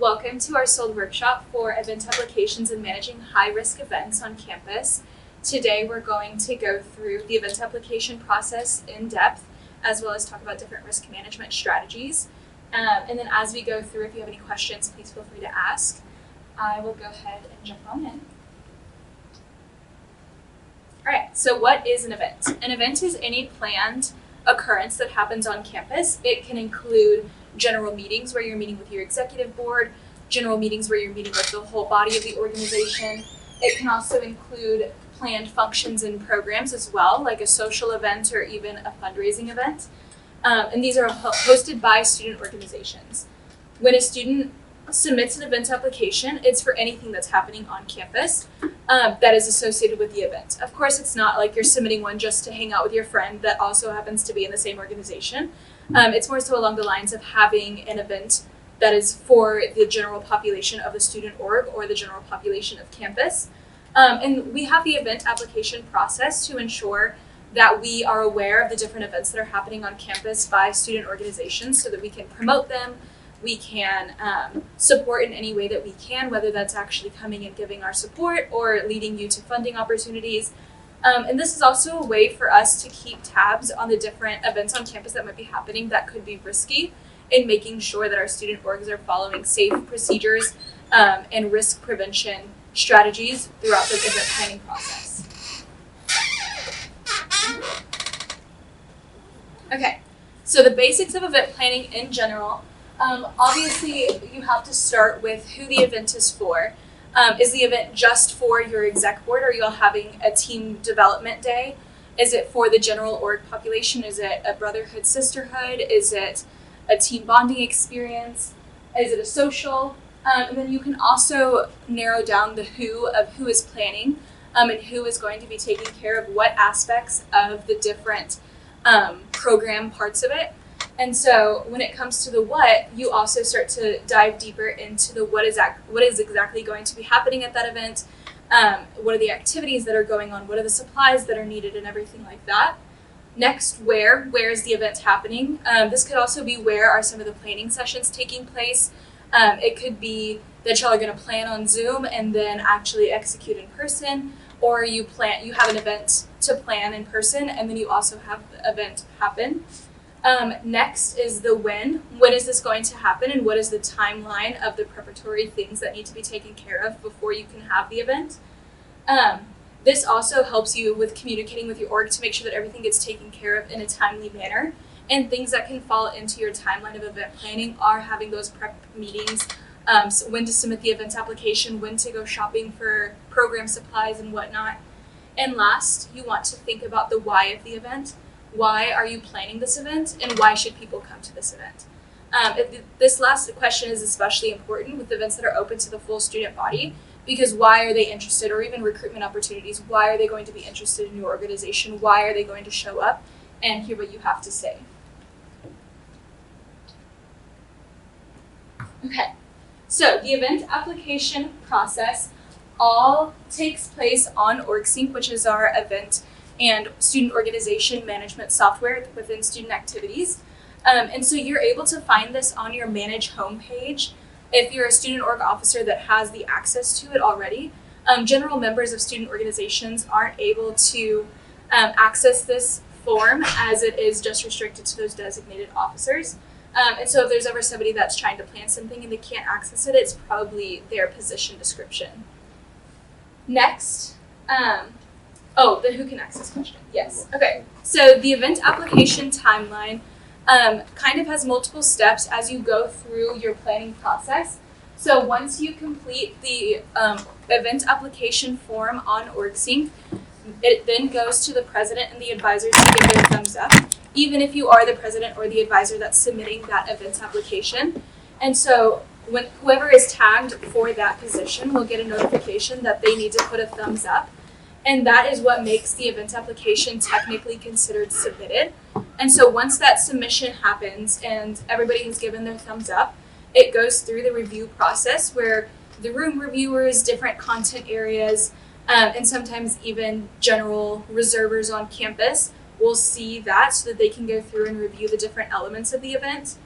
Welcome to our SOLD workshop for event applications and managing high-risk events on campus. Today we're going to go through the event application process in depth, as well as talk about different risk management strategies. And then as we go through, if you have any questions, please feel free to ask. I will go ahead and jump on in. All right, so what is an event? An event is any planned occurrence that happens on campus. It can include general meetings where you're meeting with your executive board, general meetings where you're meeting with the whole body of the organization. It can also include planned functions and programs as well, like a social event or even a fundraising event. And these are hosted by student organizations. When a student submits an event application, it's for anything that's happening on campus that is associated with the event. Of course, it's not like you're submitting one just to hang out with your friend that also happens to be in the same organization. It's more so along the lines of having an event that is for the general population of the student org or the general population of campus. And we have the event application process to ensure that we are aware of the different events that are happening on campus by student organizations so that we can promote them. We can support in any way that we can, whether that's actually coming and giving our support or leading you to funding opportunities. And this is also a way for us to keep tabs on the different events on campus that might be happening that could be risky, in making sure that our student orgs are following safe procedures and risk prevention strategies throughout the event planning process. Okay, so the basics of event planning in general. Obviously, you have to start with who the event is for. Is the event just for your exec board? Are you all having a team development day? Is it for the general org population? Is it a brotherhood, sisterhood? Is it a team bonding experience? Is it a social? And then you can also narrow down the who of who is planning and who is going to be taking care of what aspects of the different program parts of it. And so when it comes to the what, you also start to dive deeper into the what is exactly going to be happening at that event, what are the activities that are going on, what are the supplies that are needed, and everything like that. Next, where is the event happening? This could also be where are some of the planning sessions taking place. It could be that y'all are going to plan on Zoom and then actually execute in person, or you have an event to plan in person and then you also have the event happen. Next is the when. When is this going to happen, and what is the timeline of the preparatory things that need to be taken care of before you can have the event? This also helps you with communicating with your org to make sure that everything gets taken care of in a timely manner. And things that can fall into your timeline of event planning are having those prep meetings, so when to submit the event application, when to go shopping for program supplies and whatnot. And last, you want to think about the why of the event. Why are you planning this event, and why should people come to this event? This last question is especially important with events that are open to the full student body, because why are they interested, or even recruitment opportunities, why are they going to be interested in your organization? Why are they going to show up and hear what you have to say? Okay, so the event application process all takes place on OrgSync, which is our event and student organization management software within Student Activities. And so you're able to find this on your Manage homepage if you're a student org officer that has the access to it already. General members of student organizations aren't able to access this form, as it is just restricted to those designated officers. And so if there's ever somebody that's trying to plan something and they can't access it, it's probably their position description. Next, the who can access question. Yes. Okay. So the event application timeline kind of has multiple steps as you go through your planning process. So once you complete the event application form on OrgSync, it then goes to the president and the advisors to give their thumbs up, even if you are the president or the advisor that's submitting that event application. And so when whoever is tagged for that position will get a notification that they need to put a thumbs up. And that is what makes the event application technically considered submitted. And so once that submission happens and everybody has given their thumbs up, it goes through the review process where the room reviewers, different content areas, and sometimes even general reservers on campus will see that so that they can go through and review the different elements of the event.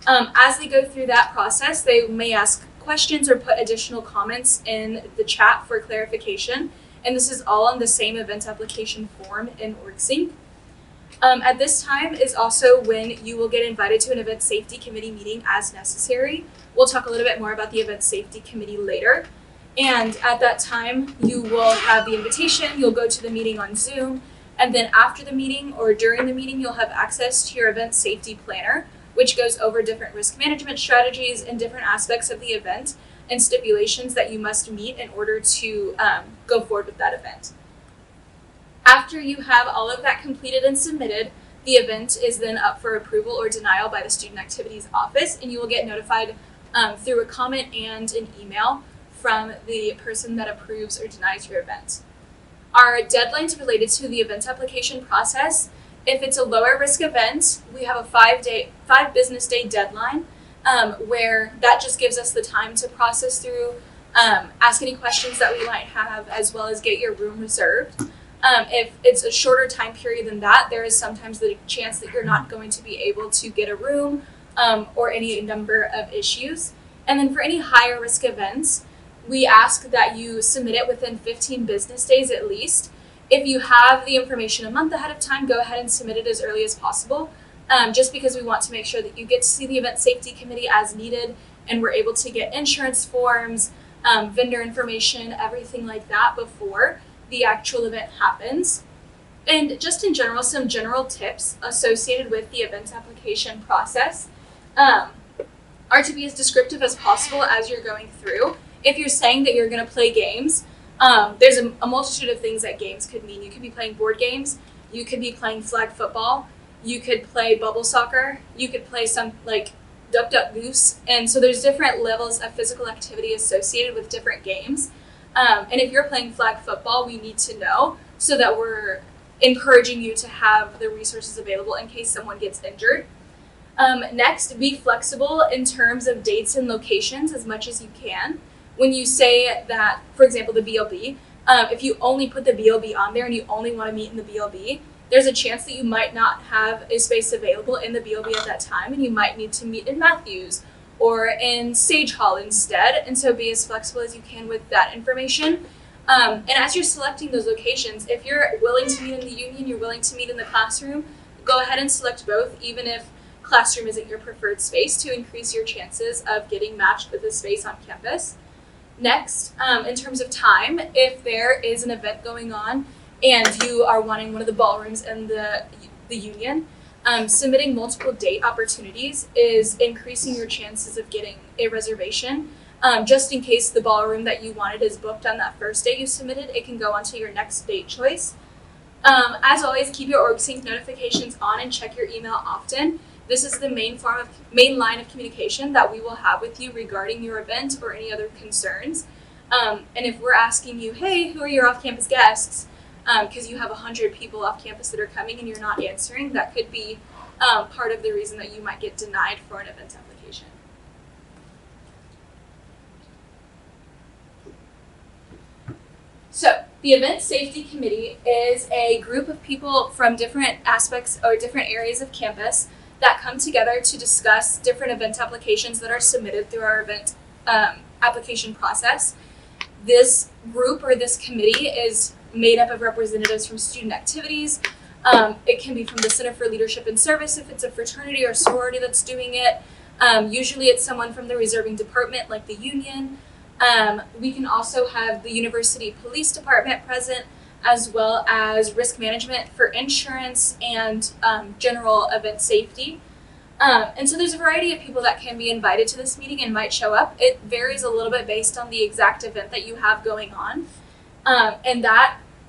As they go through that process, they may ask questions or put additional comments in the chat for clarification. And this is all on the same event application form in OrgSync. At this time is also when you will get invited to an event safety committee meeting as necessary. We'll talk a little bit more about the event safety committee later. And at that time, you will have the invitation, you'll go to the meeting on Zoom, and then after the meeting or during the meeting, you'll have access to your event safety planner, which goes over different risk management strategies and different aspects of the event and stipulations that you must meet in order to go forward with that event. After you have all of that completed and submitted, the event is then up for approval or denial by the Student Activities Office, and you will get notified through a comment and an email from the person that approves or denies your event. Our deadlines related to the event application process: if it's a lower risk event, we have a 5 business day deadline, where that just gives us the time to process through, ask any questions that we might have, as well as get your room reserved. If it's a shorter time period than that, there is sometimes the chance that you're not going to be able to get a room, or any number of issues. And then for any higher risk events, we ask that you submit it within 15 business days at least. If you have the information a month ahead of time, go ahead and submit it as early as possible, just because we want to make sure that you get to see the event safety committee as needed, and we're able to get insurance forms, vendor information, everything like that before the actual event happens. And just in general, some general tips associated with the event application process are to be as descriptive as possible as you're going through. If you're saying that you're going to play games, there's a multitude of things that games could mean. You could be playing board games, you could be playing flag football, you could play bubble soccer, you could play some like duck duck goose, and so there's different levels of physical activity associated with different games. And if you're playing flag football, we need to know so that we're encouraging you to have the resources available in case someone gets injured. Next, be flexible in terms of dates and locations as much as you can. When you say that, for example, the BLB, if you only put the BLB on there and you only want to meet in the BLB, there's a chance that you might not have a space available in the BLB at that time, and you might need to meet in Matthews or in Sage Hall instead. And so be as flexible as you can with that information. And as you're selecting those locations, if you're willing to meet in the union, you're willing to meet in the classroom, go ahead and select both, even if classroom isn't your preferred space, to increase your chances of getting matched with a space on campus. Next, in terms of time, if there is an event going on and you are wanting one of the ballrooms in the union, submitting multiple date opportunities is increasing your chances of getting a reservation. Just in case the ballroom that you wanted is booked on that first day you submitted, it can go on to your next date choice. As always, keep your OrgSync notifications on and check your email often. This is the main line of communication that we will have with you regarding your event or any other concerns. And if we're asking you, hey, who are your off-campus guests? Because you have 100 people off campus that are coming and you're not answering, that could be part of the reason that you might get denied for an event application. So the Event Safety Committee is a group of people from different aspects or different areas of campus that come together to discuss different event applications that are submitted through our event application process. This group or this committee is made up of representatives from Student Activities. It can be from the Center for Leadership and Service if it's a fraternity or sorority that's doing it. Usually it's someone from the reserving department like the union. We can also have the University Police Department present, as well as risk management for insurance and general event safety. And so there's a variety of people that can be invited to this meeting and might show up. It varies a little bit based on the exact event that you have going on. And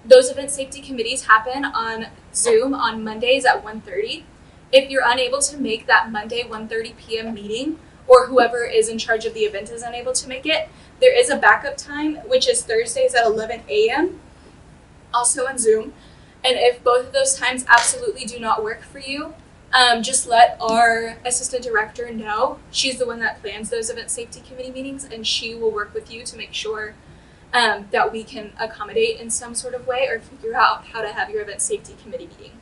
those event safety committees happen on Zoom on Mondays at 1:30. If you're unable to make that Monday 1:30 p.m. meeting, or whoever is in charge of the event is unable to make it, there is a backup time, which is Thursdays at 11 a.m., also on Zoom. And if both of those times absolutely do not work for you, just let our assistant director know. She's the one that plans those event safety committee meetings, and she will work with you to make sure that we can accommodate in some sort of way or figure out how to have your event safety committee meeting.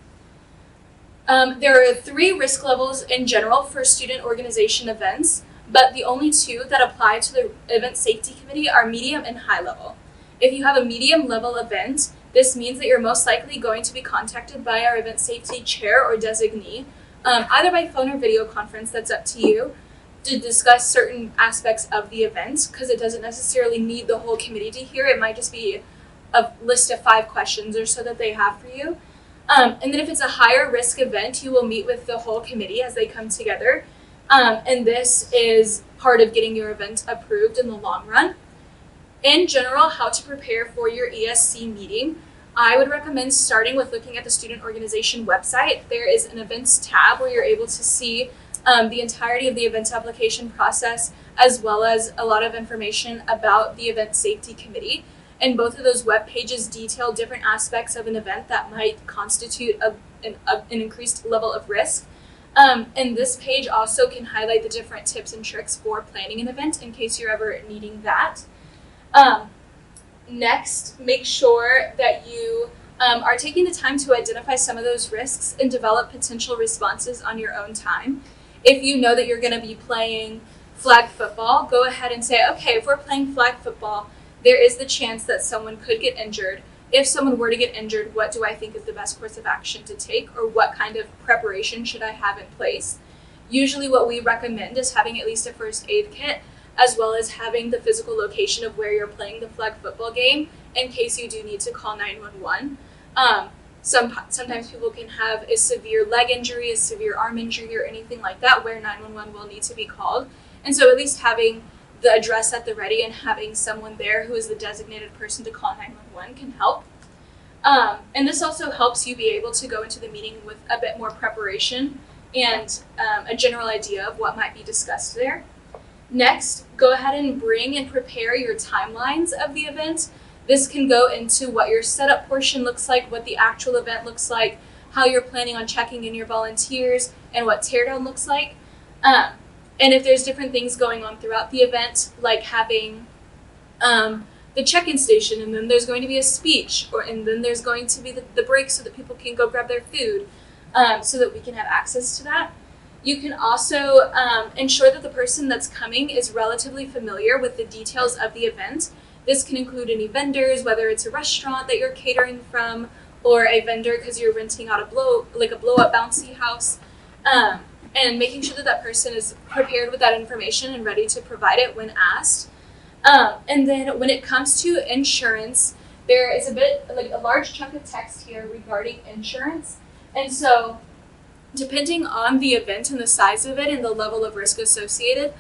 There are 3 risk levels in general for student organization events. but the only two that apply to the event safety committee are medium and high level. If you have a medium level event, this means that you're most likely going to be contacted by our event safety chair or designee, either by phone or video conference, that's up to you, to discuss certain aspects of the event, because it doesn't necessarily need the whole committee to hear. It might just be a list of 5 questions or so that they have for you. And then if it's a higher risk event, you will meet with the whole committee as they come together. And this is part of getting your event approved in the long run. In general, how to prepare for your ESC meeting, I would recommend starting with looking at the student organization website. There is an events tab where you're able to see the entirety of the event application process, as well as a lot of information about the event safety committee. And both of those web pages detail different aspects of an event that might constitute an increased level of risk. And this page also can highlight the different tips and tricks for planning an event in case you're ever needing that. Next, make sure that you are taking the time to identify some of those risks and develop potential responses on your own time. If you know that you're going to be playing flag football, go ahead and say, okay, if we're playing flag football, there is the chance that someone could get injured. If someone were to get injured, what do I think is the best course of action to take, or what kind of preparation should I have in place? Usually what we recommend is having at least a first aid kit, as well as having the physical location of where you're playing the flag football game in case you do need to call 911. Sometimes people can have a severe leg injury, a severe arm injury, or anything like that where 911 will need to be called. And so at least having the address at the ready and having someone there who is the designated person to call 911 can help. And this also helps you be able to go into the meeting with a bit more preparation and a general idea of what might be discussed there. Next, go ahead and bring and prepare your timelines of the event. This can go into what your setup portion looks like, what the actual event looks like, how you're planning on checking in your volunteers, and what teardown looks like. And if there's different things going on throughout the event, like having the check-in station, and then there's going to be a speech, and then there's going to be the break so that people can go grab their food, so that we can have access to that. You can also ensure that the person that's coming is relatively familiar with the details of the event. This can include any vendors, whether it's a restaurant that you're catering from, or a vendor because you're renting out a blow-up bouncy house. And making sure that that person is prepared with that information and ready to provide it when asked. And then when it comes to insurance, there is a large chunk of text here regarding insurance. And so depending on the event and the size of it and the level of risk associated,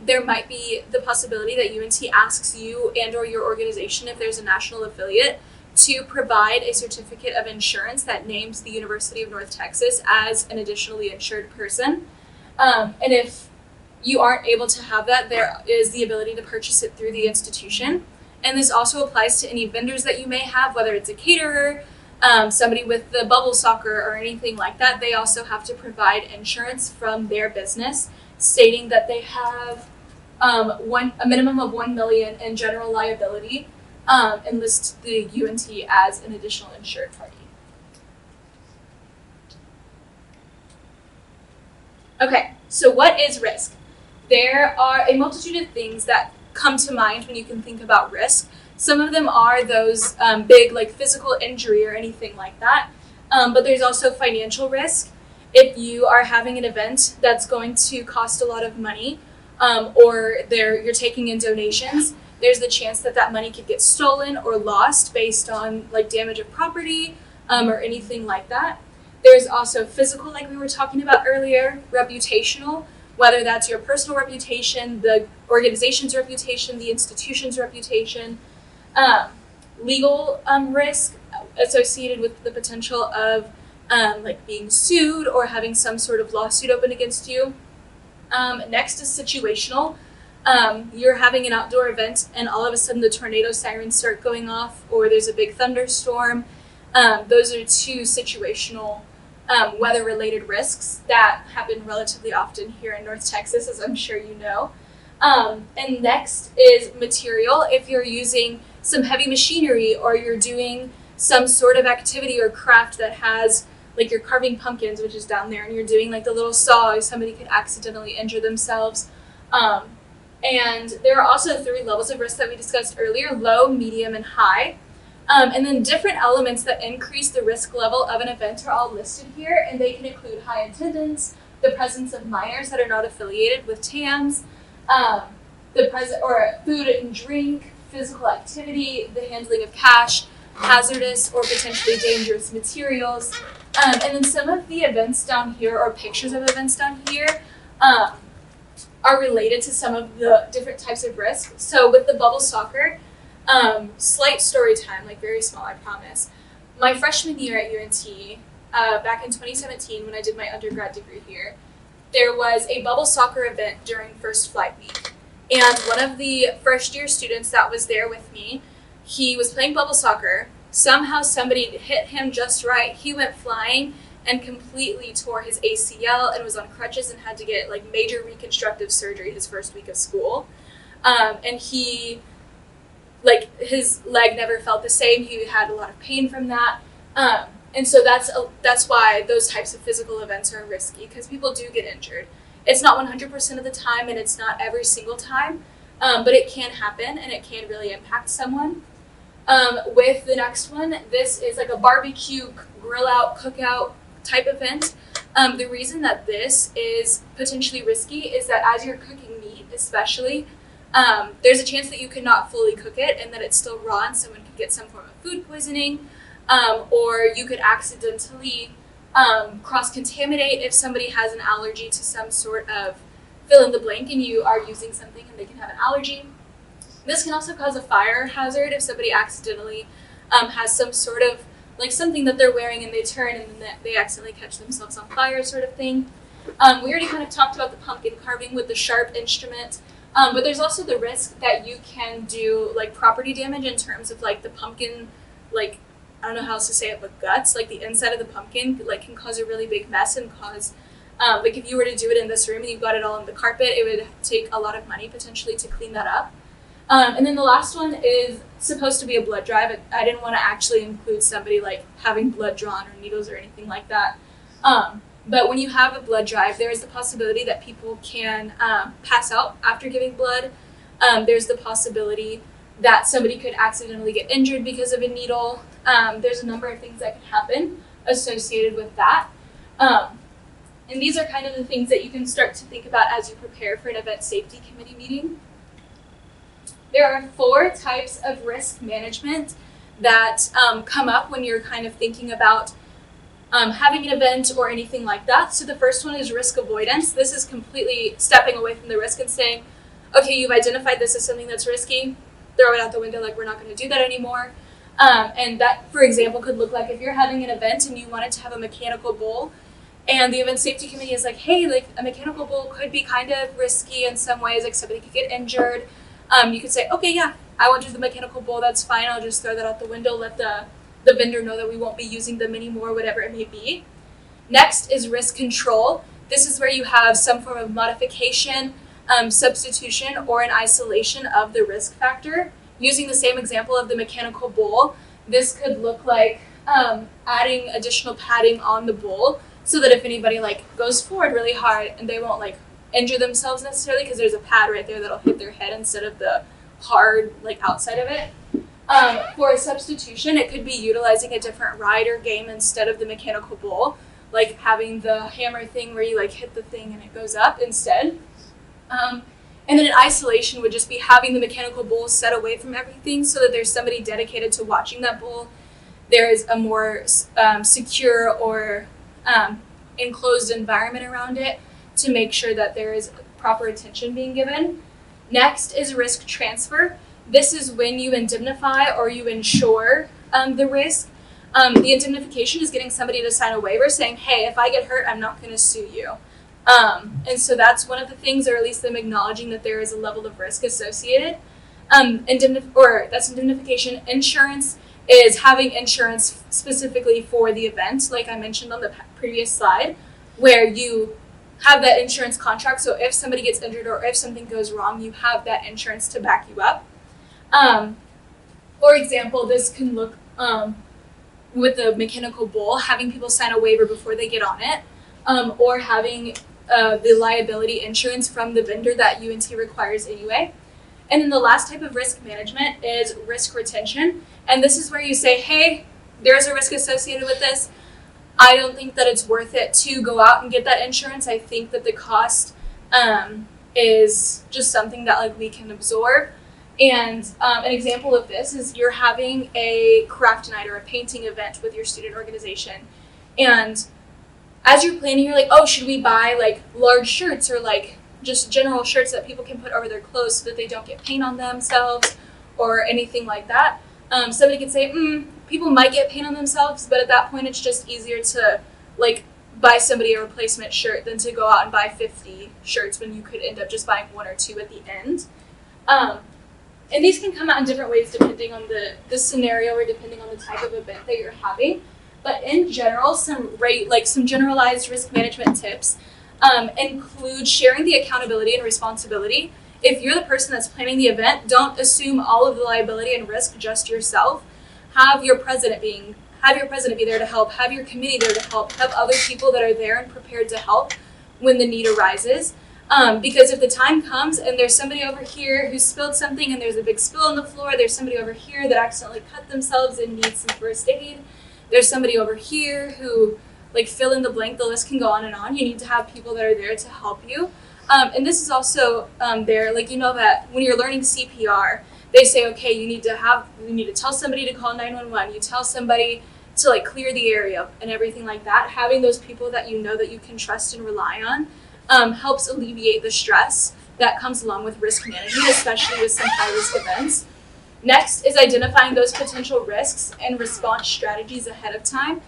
there might be the possibility that UNT asks you and or your organization, if there's a national affiliate, to provide a certificate of insurance that names the University of North Texas as an additionally insured person. And if you aren't able to have that, there is the ability to purchase it through the institution. And this also applies to any vendors that you may have, whether it's a caterer, somebody with the bubble soccer or anything like that. They also have to provide insurance from their business, stating that they have a minimum of $1 million in general liability, and list the UNT as an additional insured party. Okay, so what is risk? There are a multitude of things that come to mind when you can think about risk. Some of them are those big, like physical injury or anything like that, but there's also financial risk. If you are having an event that's going to cost a lot of money, or you're taking in donations, there's the chance that that money could get stolen or lost based on like damage of property, or anything like that. There's also physical, like we were talking about earlier, reputational, whether that's your personal reputation, the organization's reputation, the institution's reputation. Legal risk associated with the potential of like being sued or having some sort of lawsuit open against you. Next is situational. You're having an outdoor event and all of a sudden the tornado sirens start going off, or there's a big thunderstorm. Those are two situational weather-related risks that happen relatively often here in North Texas, as I'm sure you know. And next is material. If you're using some heavy machinery or you're doing some sort of activity or craft that has, like you're carving pumpkins, which is down there, and you're doing like the little saw, somebody could accidentally injure themselves. And there are also 3 levels of risk that we discussed earlier: low, medium, and high. And then different elements that increase the risk level of an event are all listed here, and they can include high attendance, the presence of minors that are not affiliated with TAMs, food and drink, physical activity, the handling of cash, hazardous or potentially dangerous materials. And then some of the events down here, or pictures of events down here, are related to some of the different types of risk. So with the bubble soccer, slight story time, like very small, I promise. My freshman year at UNT, back in 2017 when I did my undergrad degree here, there was a bubble soccer event during first flight week. And one of the first year students that was there with me, he was playing bubble soccer. Somehow somebody hit him just right. He went flying and completely tore his ACL and was on crutches and had to get like major reconstructive surgery his first week of school. And his leg never felt the same. He had a lot of pain from that. And so that's why those types of physical events are risky, because people do get injured. It's not 100% of the time, and it's not every single time, but it can happen, and it can really impact someone. With the next one, this is like a barbecue, grill out, cookout type event. The reason that this is potentially risky is that as you're cooking meat, especially, there's a chance that you could not fully cook it and that it's still raw and someone could get some form of food poisoning, or you could accidentally cross-contaminate if somebody has an allergy to some sort of fill in the blank and you are using something and they can have an allergy. This can also cause a fire hazard if somebody accidentally has some sort of like something that they're wearing and they turn and then they accidentally catch themselves on fire, sort of thing. We already kind of talked about the pumpkin carving with the sharp instrument, but there's also the risk that you can do like property damage in terms of like the pumpkin, like I don't know how else to say it, but guts, like the inside of the pumpkin, like can cause a really big mess and cause, like if you were to do it in this room and you got it all on the carpet, it would take a lot of money potentially to clean that up. And then the last one is supposed to be a blood drive. I didn't want to actually include somebody like having blood drawn or needles or anything like that. But when you have a blood drive, there is the possibility that people can pass out after giving blood. There's the possibility that somebody could accidentally get injured because of a needle. There's a number of things that can happen associated with that. And these are kind of the things that you can start to think about as you prepare for an event safety committee meeting. There are 4 types of risk management that come up when you're kind of thinking about having an event or anything like that. So the first one is risk avoidance. This is completely stepping away from the risk and saying, okay, you've identified this as something that's risky, throw it out the window, like we're not going to do that anymore. And that, for example, could look like if you're having an event and you wanted to have a mechanical bull, and the event safety committee is like, hey, like a mechanical bull could be kind of risky in some ways, like somebody could get injured. You could say, okay, yeah, I won't do the mechanical bull, that's fine, I'll just throw that out the window, let the vendor know that we won't be using them anymore, whatever it may be. Next is risk control. This is where you have some form of modification, substitution, or an isolation of the risk factor. Using the same example of the mechanical bull, this could look like adding additional padding on the bull so that if anybody like goes forward really hard and they won't like injure themselves necessarily because there's a pad right there that'll hit their head instead of the hard like outside of it. For a substitution, it could be utilizing a different ride or game instead of the mechanical bull, like having the hammer thing where you like hit the thing and it goes up instead. And then an isolation would just be having the mechanical bull set away from everything so that there's somebody dedicated to watching that bull. There is a more secure or enclosed environment around it to make sure that there is proper attention being given. Next is risk transfer. This is when you indemnify or you insure the risk. The indemnification is getting somebody to sign a waiver saying, hey, if I get hurt, I'm not going to sue you. And so that's one of the things, or at least them acknowledging that there is a level of risk associated. That's indemnification. Insurance is having insurance specifically for the event, like I mentioned on the previous slide, where you have that insurance contract. So if somebody gets injured or if something goes wrong, you have that insurance to back you up. For example, this can look with the mechanical bull, having people sign a waiver before they get on it, or having the liability insurance from the vendor that UNT requires anyway. And then the last type of risk management is risk retention. And this is where you say, hey, there's a risk associated with this. I don't think that it's worth it to go out and get that insurance. I think that the cost is just something that like we can absorb. And an example of this is you're having a craft night or a painting event with your student organization. And as you're planning, you're like, oh, should we buy like large shirts or like just general shirts that people can put over their clothes so that they don't get paint on themselves or anything like that. Somebody could say, people might get paint on themselves, but at that point it's just easier to like buy somebody a replacement shirt than to go out and buy 50 shirts when you could end up just buying one or two at the end. And these can come out in different ways depending on the scenario or depending on the type of event that you're having. But in general, some generalized risk management tips include sharing the accountability and responsibility. If you're the person that's planning the event, don't assume all of the liability and risk just yourself. Have your president be there to help. Have your committee there to help. Have other people that are there and prepared to help when the need arises. Because if the time comes and there's somebody over here who spilled something and there's a big spill on the floor, there's somebody over here that accidentally cut themselves and needs some first aid, there's somebody over here who, like, fill in the blank, the list can go on and on. You need to have people that are there to help you. And this is also there, like, you know that when you're learning CPR, they say, okay, you need to tell somebody to call 911. You tell somebody to like clear the area and everything like that. Having those people that you know that you can trust and rely on helps alleviate the stress that comes along with risk management, especially with some high-risk events. Next is identifying those potential risks and response strategies ahead of time.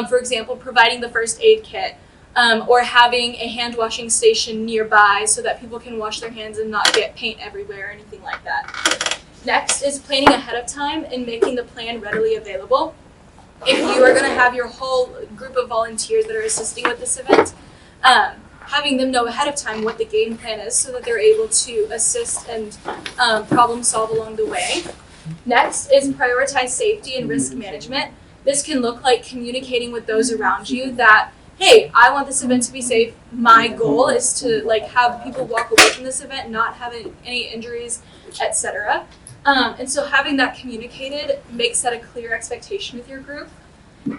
For example, providing the first aid kit or having a hand washing station nearby so that people can wash their hands and not get paint everywhere or anything like that. Next is planning ahead of time and making the plan readily available. If you are going to have your whole group of volunteers that are assisting with this event, having them know ahead of time what the game plan is so that they're able to assist and problem solve along the way. Next is prioritize safety and risk management. This can look like communicating with those around you that, hey, I want this event to be safe. My goal is to like have people walk away from this event not having any injuries, etc. And so having that communicated makes that a clear expectation with your group.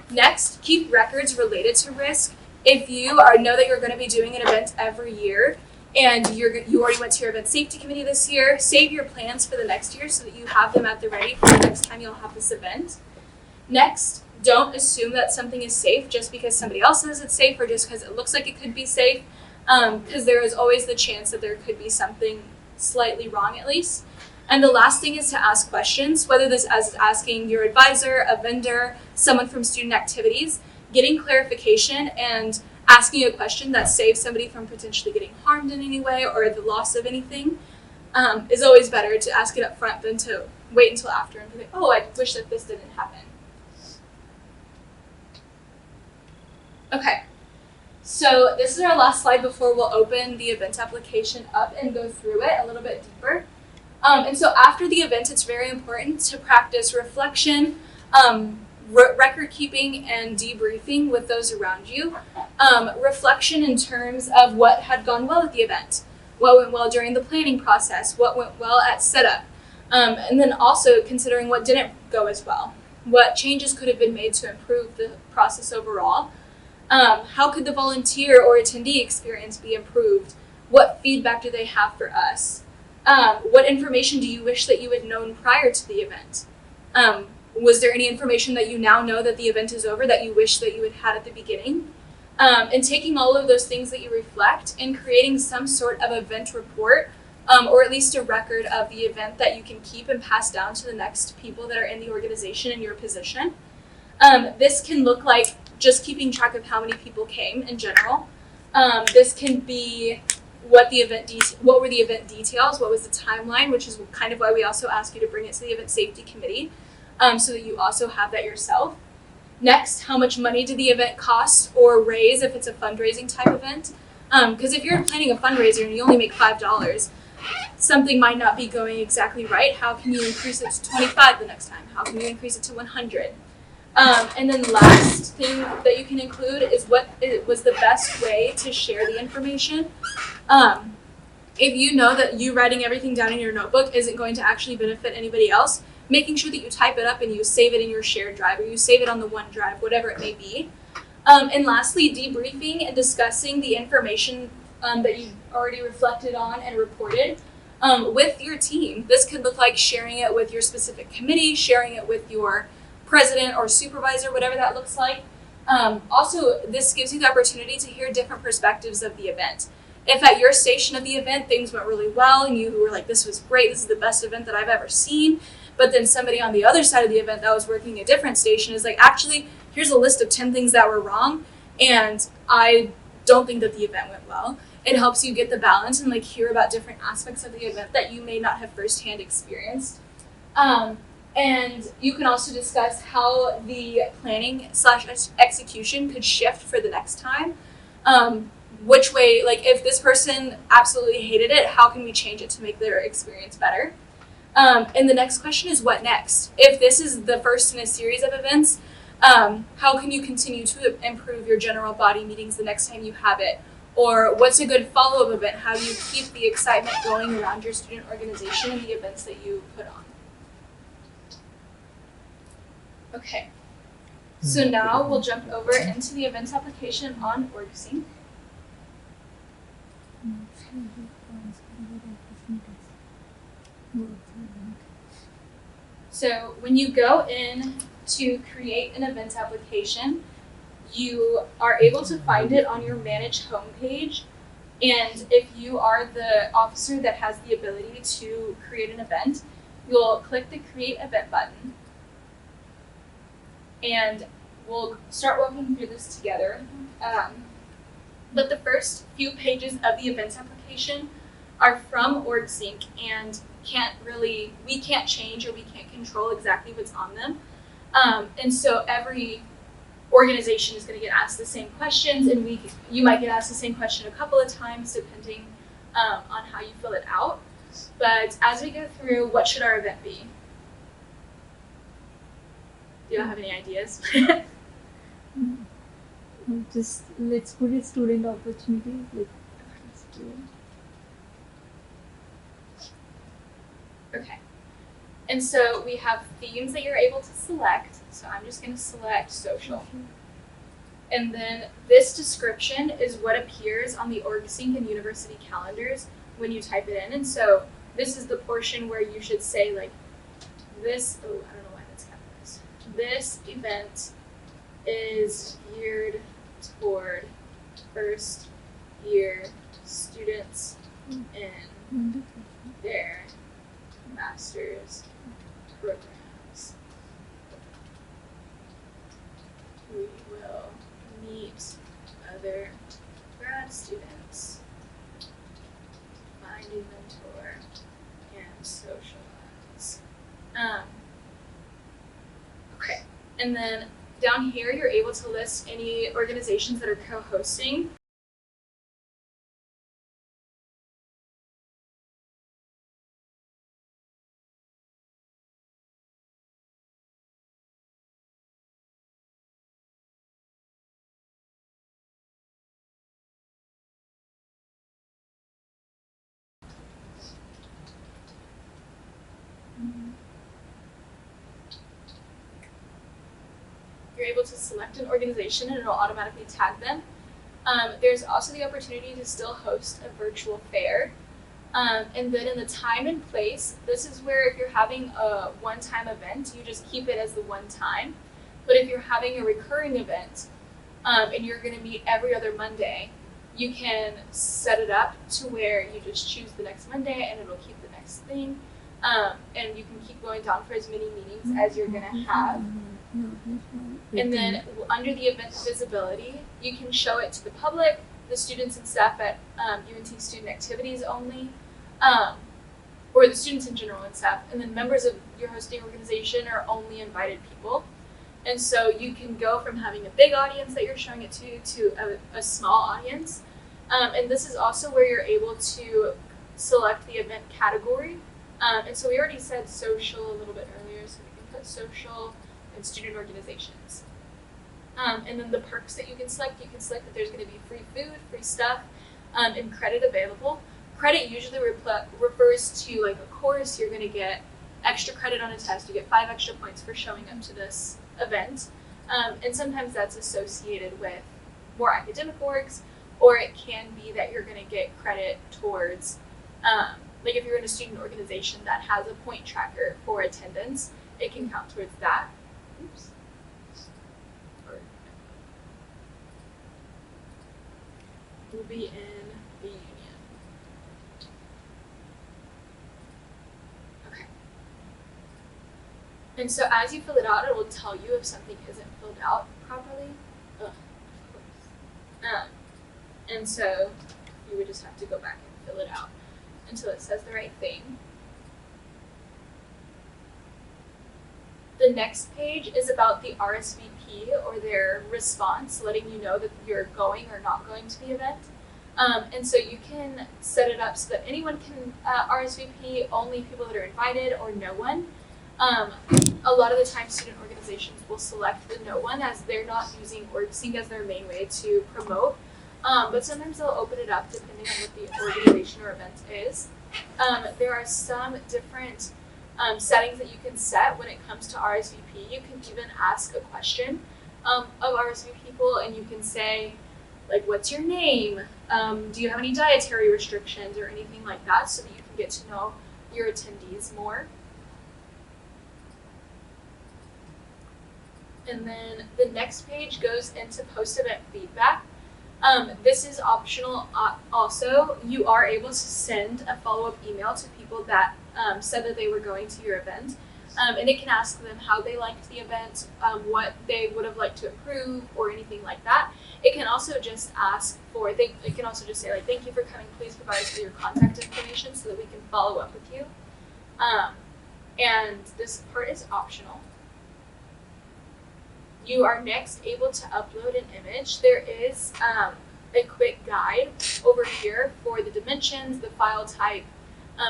Next, keep records related to risk. If you know that you're going to be doing an event every year and you already went to your event safety committee this year, save your plans for the next year so that you have them at the ready for the next time you'll have this event. Next, don't assume that something is safe just because somebody else says it's safe or just because it looks like it could be safe, because there is always the chance that there could be something slightly wrong at least. And the last thing is to ask questions, whether this is asking your advisor, a vendor, someone from student activities, getting clarification and asking a question that saves somebody from potentially getting harmed in any way or the loss of anything is always better to ask it up front than to wait until after and be like, oh, I wish that this didn't happen. Okay, so this is our last slide before we'll open the event application up and go through it a little bit deeper. And so after the event, it's very important to practice reflection, record keeping, and debriefing with those around you. Reflection in terms of what had gone well at the event, what went well during the planning process, what went well at setup, and then also considering what didn't go as well, what changes could have been made to improve the process overall. How could the volunteer or attendee experience be improved? What feedback do they have for us? What information do you wish that you had known prior to the event? Was there any information that you now know that the event is over that you wish that you had had at the beginning? And taking all of those things that you reflect and creating some sort of event report, or at least a record of the event that you can keep and pass down to the next people that are in the organization in your position. This can look like just keeping track of how many people came in general. This can be what were the event details, what was the timeline, which is kind of why we also ask you to bring it to the event safety committee, so that you also have that yourself. Next, how much money did the event cost or raise if it's a fundraising type event? Because if you're planning a fundraiser and you only make $5, something might not be going exactly right. How can you increase it to $25 the next time? How can you increase it to $100? And then last thing that you can include is what was the best way to share the information. If you know that you writing everything down in your notebook isn't going to actually benefit anybody else, making sure that you type it up and you save it in your shared drive or you save it on the OneDrive, whatever it may be. And lastly, debriefing and discussing the information that you've already reflected on and reported with your team. This could look like sharing it with your specific committee, sharing it with your president or supervisor, whatever that looks like. Also, this gives you the opportunity to hear different perspectives of the event. If at your station of the event things went really well and you were like, this was great, this is the best event that I've ever seen, but then somebody on the other side of the event that was working a different station is like, actually, here's a list of 10 things that were wrong, and I don't think that the event went well. It helps you get the balance and like hear about different aspects of the event that you may not have firsthand experienced. And you can also discuss how the planning / execution could shift for the next time. Which way, like if this person absolutely hated it, how can we change it to make their experience better? And the next question is what next? If this is the first in a series of events, how can you continue to improve your general body meetings the next time you have it? Or what's a good follow-up event? How do you keep the excitement going around your student organization and the events that you put on? Okay, so now we'll jump over into the events application on OrgSync. So when you go in to create an event application, you are able to find it on your Manage homepage. And if you are the officer that has the ability to create an event, you'll click the Create Event button. And we'll start walking through this together. But the first few pages of the events application are from OrgSync and we can't change or we can't control exactly what's on them. And so every organization is going to get asked the same questions, and you might get asked the same question a couple of times depending on how you fill it out. But as we go through, what should our event be? Do you have any ideas? Just let's put it student opportunity. Student. Okay. And so we have themes that you're able to select. So I'm just going to select social. And then this description is what appears on the OrgSync and university calendars when you type it in. And so this is the portion where you should say like this, I don't know why that's capitalized. This event is geared toward first year students in their master's programs. We will meet other grad students, find a mentor, and socialize. Okay, and then down here you're able to list any organizations that are co-hosting. You're able to select an organization and it'll automatically tag them. There's also the opportunity to still host a virtual fair. And then in the time and place, this is where if you're having a one-time event, you just keep it as the one time. But if you're having a recurring event and you're going to meet every other Monday, you can set it up to where you just choose the next Monday and it'll keep the next thing. And you can keep going down for as many meetings as you're going to have. And then under the event visibility, you can show it to the public, the students and staff at UNT Student Activities only, or the students in general and staff, and then members of your hosting organization are only invited people. And so you can go from having a big audience that you're showing it to a small audience. And this is also where you're able to select the event category. And so we already said social a little bit earlier, so we can put social and student organizations. And then the perks that you can select that there's going to be free food, free stuff, and credit available. Credit usually refers to like a course. You're going to get extra credit on a test. You get 5 extra points for showing up to this event. And sometimes that's associated with more academic orgs, or it can be that you're going to get credit towards, like if you're in a student organization that has a point tracker for attendance, it can count towards that. Oops. Will be in the union. Okay. And so as you fill it out, it will tell you if something isn't filled out properly. Ugh, of course. And so you would just have to go back and fill it out until it says the right thing. The next page is about the RSVP, or their response, letting you know that you're going or not going to the event. And so you can set it up so that anyone can RSVP, only people that are invited, or no one. A lot of the time student organizations will select the no one, as they're not using OrgSync as their main way to promote. But sometimes they'll open it up depending on what the organization or event is. There are some different settings that you can set when it comes to RSVP. You can even ask a question of RSVP people, and you can say, like, what's your name? Do you have any dietary restrictions or anything like that, so that you can get to know your attendees more. And then the next page goes into post-event feedback. This is optional also. You are able to send a follow-up email to people that said that they were going to your event. And it can ask them how they liked the event, what they would have liked to improve, or anything like that. It can also just ask for, it can also just say, like, thank you for coming, please provide us with your contact information so that we can follow up with you. And this part is optional. You are next able to upload an image. There is a quick guide over here for the dimensions, the file type,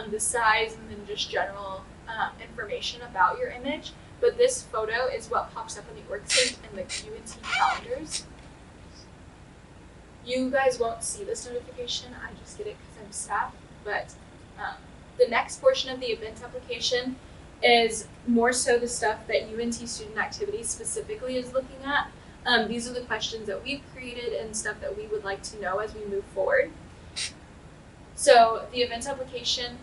the size, and then just general information about your image. But this photo is what pops up on the OrgSync and the UNT calendars. You guys won't see this notification. I just get it because I'm staff. But the next portion of the event application is more so the stuff that UNT Student Activities specifically is looking at. These are the questions that we've created and stuff that we would like to know as we move forward. So the event application,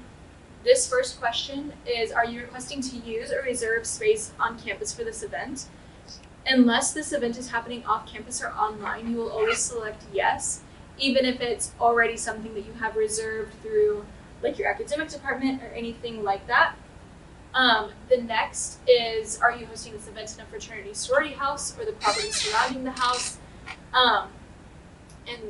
this first question is, are you requesting to use or reserve space on campus for this event? Unless this event is happening off campus or online, you will always select yes, even if it's already something that you have reserved through like your academic department or anything like that. The next is, are you hosting this event in a fraternity sorority house or the property surrounding the house? And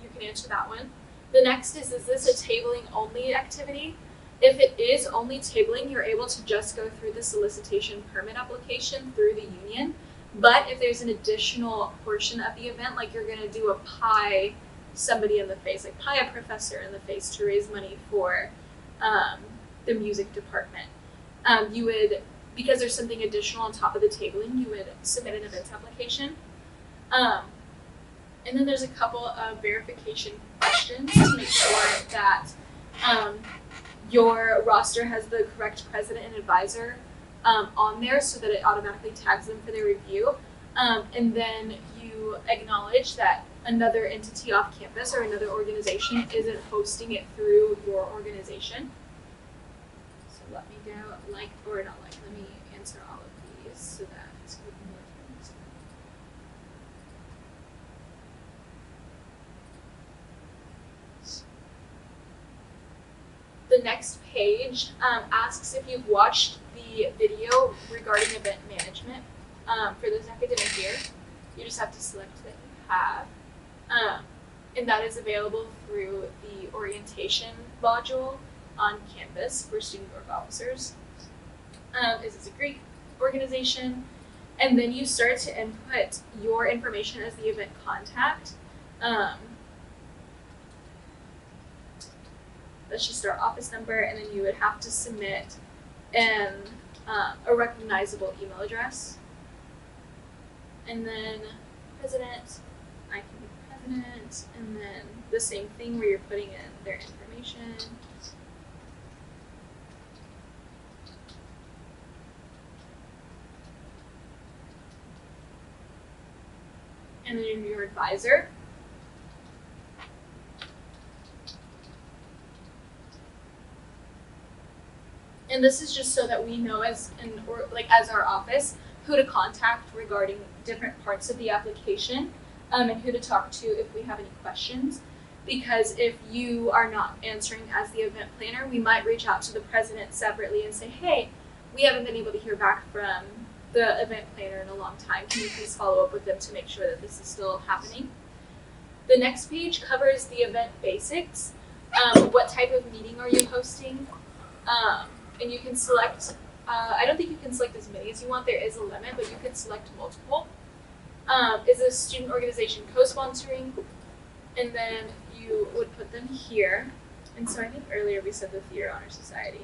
you can answer that one. The next is this a tabling only activity? If it is only tabling, you're able to just go through the solicitation permit application through the union. But if there's an additional portion of the event, like you're gonna do a pie somebody in the face, like pie a professor in the face to raise money for the music department, you would, because there's something additional on top of the tabling, you would submit an events application. And then there's a couple of verification questions to make sure that your roster has the correct president and advisor on there, so that it automatically tags them for their review. And then you acknowledge that another entity off campus or another organization isn't hosting it through your organization. So let me go let me answer all of these so that we can go through this. The next page asks if you've watched the video regarding event management for this academic year. You just have to select that you have. And that is available through the orientation module on campus for student org officers. This is a Greek organization. And then you start to input your information as the event contact. That's just our office number, and then you would have to submit a recognizable email address. And then president, I can be president, and then the same thing where you're putting in their information. And then your advisor. And this is just so that we know as our office who to contact regarding different parts of the application, and who to talk to if we have any questions. Because if you are not answering as the event planner, we might reach out to the president separately and say, hey, we haven't been able to hear back from the event planner in a long time. Can you please follow up with them to make sure that this is still happening? The next page covers the event basics. What type of meeting are you hosting? And you can select, I don't think you can select as many as you want. There is a limit, but you can select multiple. Is a student organization co-sponsoring? And then you would put them here. And so I think earlier we said the Theater Honor Society.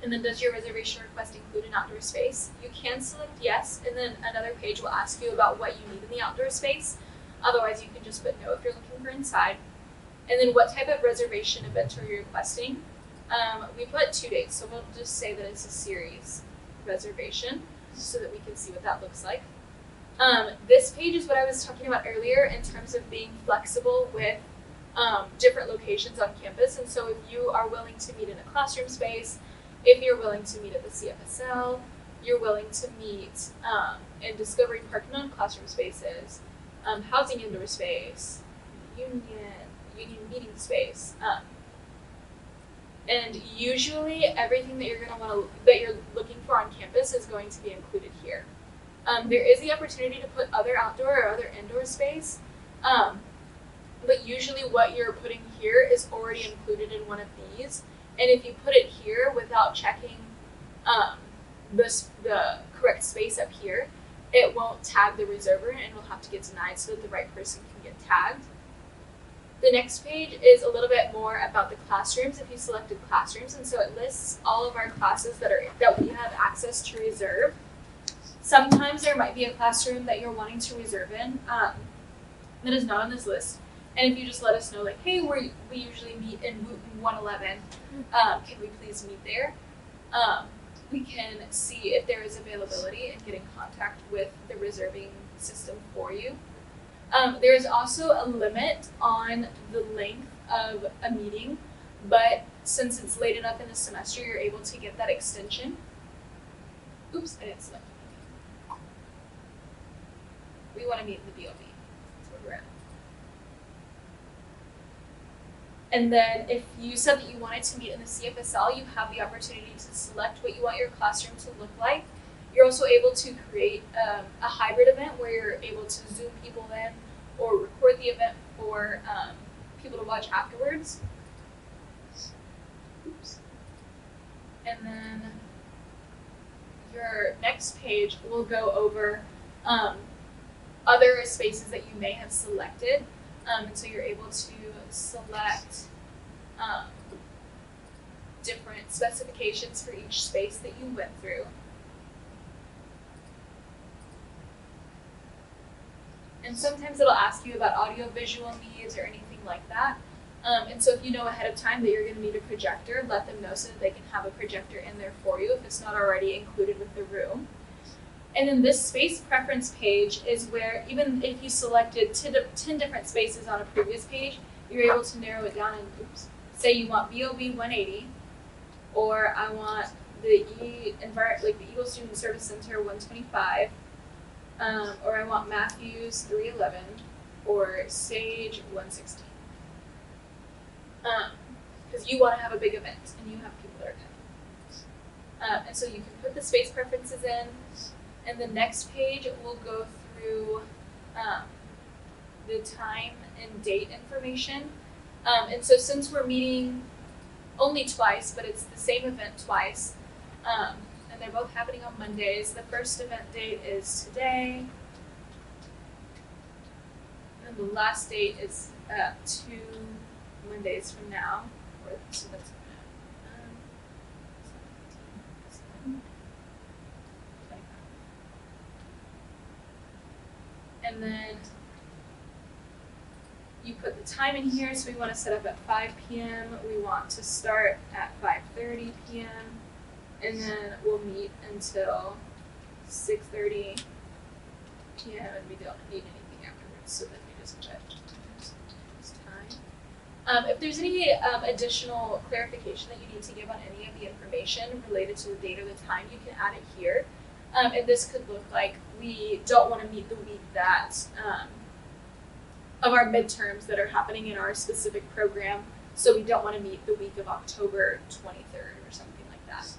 And then does your reservation request include an outdoor space? You can select yes, and then another page will ask you about what you need in the outdoor space. Otherwise, you can just put no if you're looking for inside. And then what type of reservation event are you requesting? We put 2 dates, so we'll just say that it's a series reservation so that we can see what that looks like. This page is what I was talking about earlier in terms of being flexible with different locations on campus. And so if you are willing to meet in a classroom space, if you're willing to meet at the CFSL, you're willing to meet in Discovery Park non-classroom spaces, housing indoor space, union meeting space, and usually everything that you're looking for on campus is going to be included here. There is the opportunity to put other outdoor or other indoor space, but usually what you're putting here is already included in one of these. And if you put it here without checking the correct space up here, it won't tag the reserver and will have to get denied so that the right person can get tagged. The next page is a little bit more about the classrooms if you selected classrooms, and so it lists all of our classes that we have access to reserve. Sometimes there might be a classroom that you're wanting to reserve in that is not on this list. And if you just let us know, like, hey, we usually meet in 111, can we please meet there? We can see if there is availability and get in contact with the reserving system for you. There is also a limit on the length of a meeting, but since it's late enough in the semester, you're able to get that extension. Oops, I didn't select. We want to meet in the BOB. That's where we're at. And then if you said that you wanted to meet in the CFSL, you have the opportunity to select what you want your classroom to look like. You're also able to create a hybrid event where you're able to Zoom people in or record the event for people to watch afterwards. Oops. And then your next page will go over other spaces that you may have selected. And so you're able to select different specifications for each space that you went through. And sometimes it'll ask you about audio-visual needs or anything like that. And so if you know ahead of time that you're going to need a projector, let them know so that they can have a projector in there for you if it's not already included with the room. And then this space preference page is where even if you selected 10 different spaces on a previous page, you're able to narrow it down and say you want BOB 180, or I want the Eagle Student Service Center 125, or I want Matthews 311, or Sage 116. Because you want to have a big event and you have people that are coming. And so you can put the space preferences in. And the next page will go through the time and date information. And so since we're meeting only twice, but it's the same event twice, and they're both happening on Mondays, the first event date is today, and the last date is 2 Mondays from now. So that's And then you put the time in here, so we want to set up at 5 p.m. We want to start at 5:30 p.m. and then we'll meet until 6:30 p.m. and we don't need anything afterwards, so then we just put time. If there's any additional clarification that you need to give on any of the information related to the date or the time, you can add it here. And this could look like we don't want to meet the week that of our midterms that are happening in our specific program, so we don't want to meet the week of October 23rd or something like that.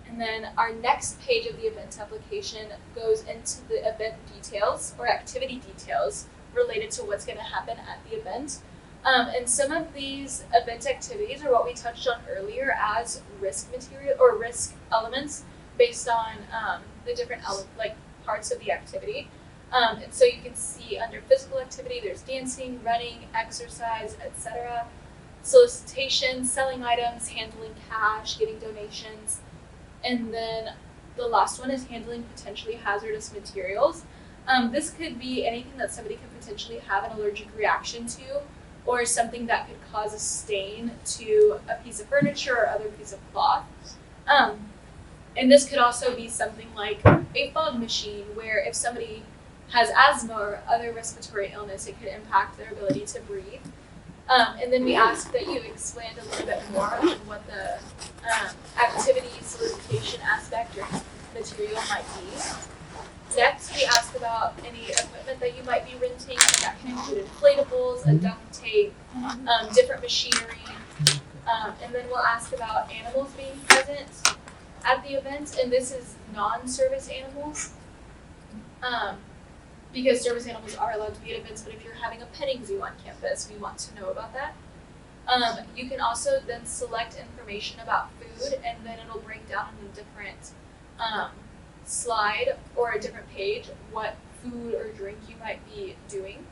And then our next page of the event application goes into the event details or activity details related to what's going to happen at the event. And some of these event activities are what we touched on earlier as risk material or risk elements based on the different parts of the activity. And so you can see under physical activity, there's dancing, running, exercise, etc. Solicitation, selling items, handling cash, getting donations. And then the last one is handling potentially hazardous materials. This could be anything that somebody could potentially have an allergic reaction to, or something that could cause a stain to a piece of furniture or other piece of cloth. And this could also be something like a fog machine, where if somebody has asthma or other respiratory illness, it could impact their ability to breathe. And then we ask that you expand a little bit more on what the activity solicitation aspect or material might be. Next, we ask about any equipment that you might be renting, so that can include inflatables, a duct tape, different machinery. And then we'll ask about animals being present at the event, and this is non-service animals. Because service animals are allowed to be at events, but if you're having a petting zoo on campus, we want to know about that. You can also then select information about food, and then it'll break down in a different slide or a different page what food or drink you might be doing.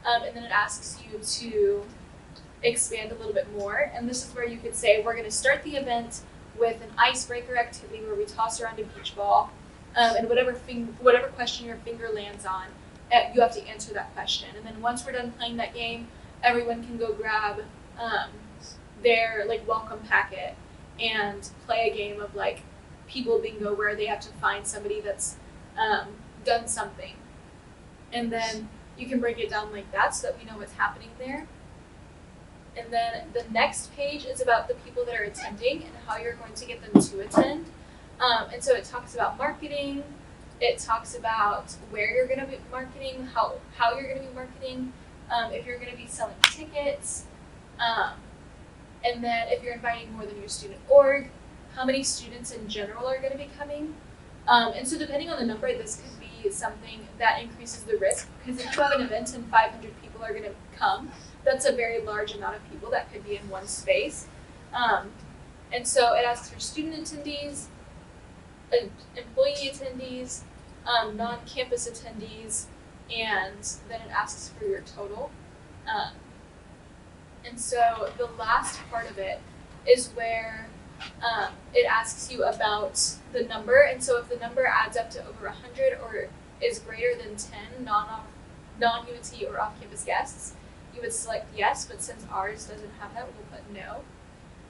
And then it asks you to expand a little bit more, and this is where you could say, we're going to start the event with an icebreaker activity where we toss around a beach ball. And whatever question your finger lands on, you have to answer that question. And then once we're done playing that game, everyone can go grab their welcome packet and play a game of people bingo, where they have to find somebody that's done something. And then you can break it down like that so that we know what's happening there. And then the next page is about the people that are attending and how you're going to get them to attend. And so it talks about marketing, it talks about where you're going to be marketing, how you're going to be marketing, if you're going to be selling tickets, and then if you're inviting more than your student org, how many students in general are going to be coming. And so depending on the number, this could be something that increases the risk, because if you have an event and 500 people are going to come, that's a very large amount of people that could be in one space. And so it asks for student attendees, employee attendees, non-campus attendees, and then it asks for your total. And so the last part of it is where it asks you about the number, and so if the number adds up to over 100 or is greater than 10 non-UNT or off-campus guests, you would select yes, but since ours doesn't have that, we'll put no.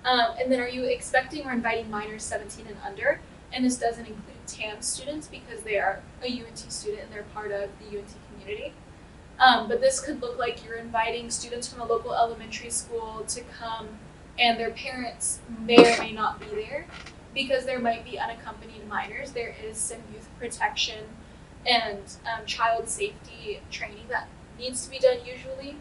And then are you expecting or inviting minors 17 and under? And this doesn't include TAM students because they are a UNT student and they're part of the UNT community. But this could look like you're inviting students from a local elementary school to come, and their parents may or may not be there because there might be unaccompanied minors. There is some youth protection and child safety training that needs to be done usually.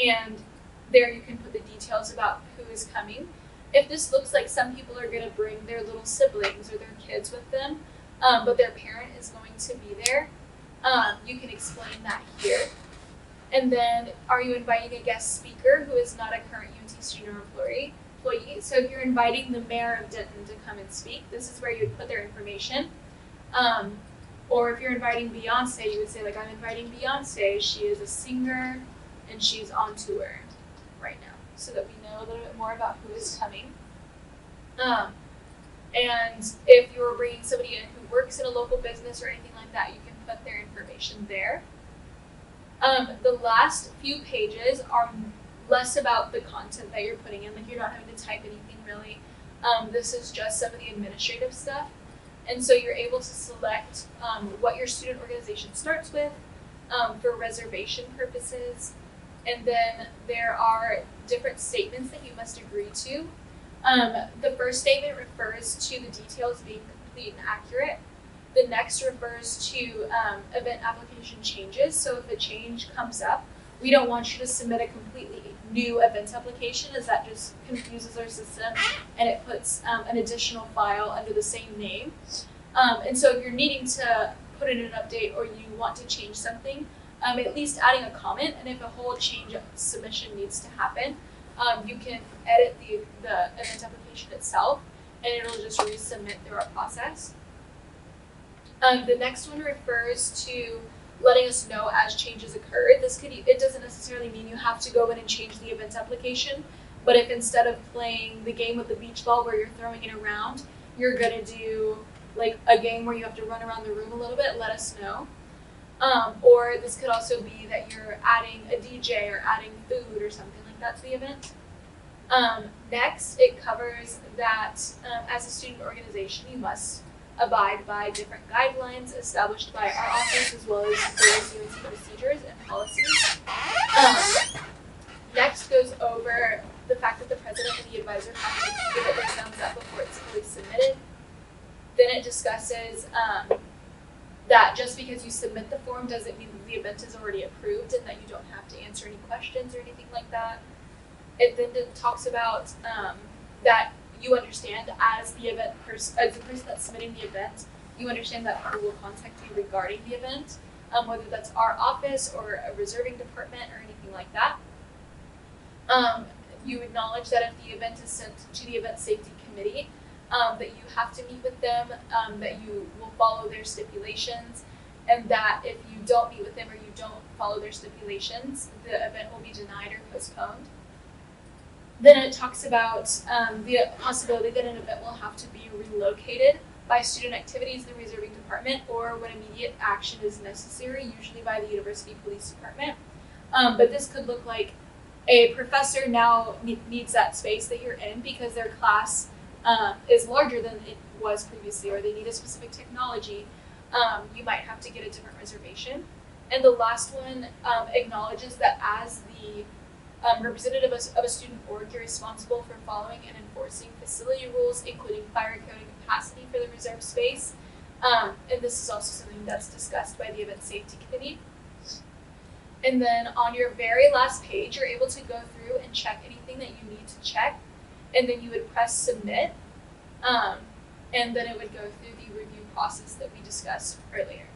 And there you can put the details about who is coming. If this looks like some people are going to bring their little siblings or their kids with them, but their parent is going to be there, you can explain that here. And then, are you inviting a guest speaker who is not a current UNT student or employee? So if you're inviting the mayor of Denton to come and speak, this is where you would put their information. Or if you're inviting Beyonce, you would say, I'm inviting Beyonce. She is a singer and she's on tour right now, so that we know a little bit more about who is coming. And if you're bringing somebody in who works in a local business or anything like that, you can put their information there. The last few pages are less about the content that you're putting in, like you're not having to type anything really. This is just some of the administrative stuff. And so you're able to select what your student organization starts with for reservation purposes. And then there are different statements that you must agree to. The first statement refers to the details being complete and accurate. The next refers to event application changes. So if a change comes up, we don't want you to submit a completely new event application, as that just confuses our system and it puts an additional file under the same name. And so if you're needing to put in an update or you want to change something, at least adding a comment, and if a whole change submission needs to happen, you can edit the event application itself and it'll just resubmit through our process. The next one refers to letting us know as changes occur. It doesn't necessarily mean you have to go in and change the event application, but if instead of playing the game with the beach ball where you're throwing it around, you're gonna do like a game where you have to run around the room a little bit, let us know. Or this could also be that you're adding a DJ or adding food or something like that to the event. Next, it covers that as a student organization, you must abide by different guidelines established by our office as well as various UNT procedures and policies. Next goes over the fact that the president and the advisor have to give it their thumbs up before it's fully submitted. Then it discusses that just because you submit the form doesn't mean that the event is already approved and that you don't have to answer any questions or anything like that. It then talks about that you understand as the person that's submitting the event, you understand that people will contact you regarding the event, whether that's our office or a reserving department or anything like that. You acknowledge that if the event is sent to the event safety committee, that you have to meet with them, that you will follow their stipulations, and that if you don't meet with them or you don't follow their stipulations, the event will be denied or postponed. Then it talks about the possibility that an event will have to be relocated by student activities in the reserving department or when immediate action is necessary, usually by the university police department. But this could look like a professor now needs that space that you're in because their class is larger than it was previously, or they need a specific technology. You might have to get a different reservation. And the last one acknowledges that as the representative of a student org, you're responsible for following and enforcing facility rules, including fire code and capacity for the reserved space. And this is also something that's discussed by the event safety committee. And then on your very last page, you're able to go through and check anything that you need to check. And then you would press submit. And then it would go through the review process that we discussed earlier.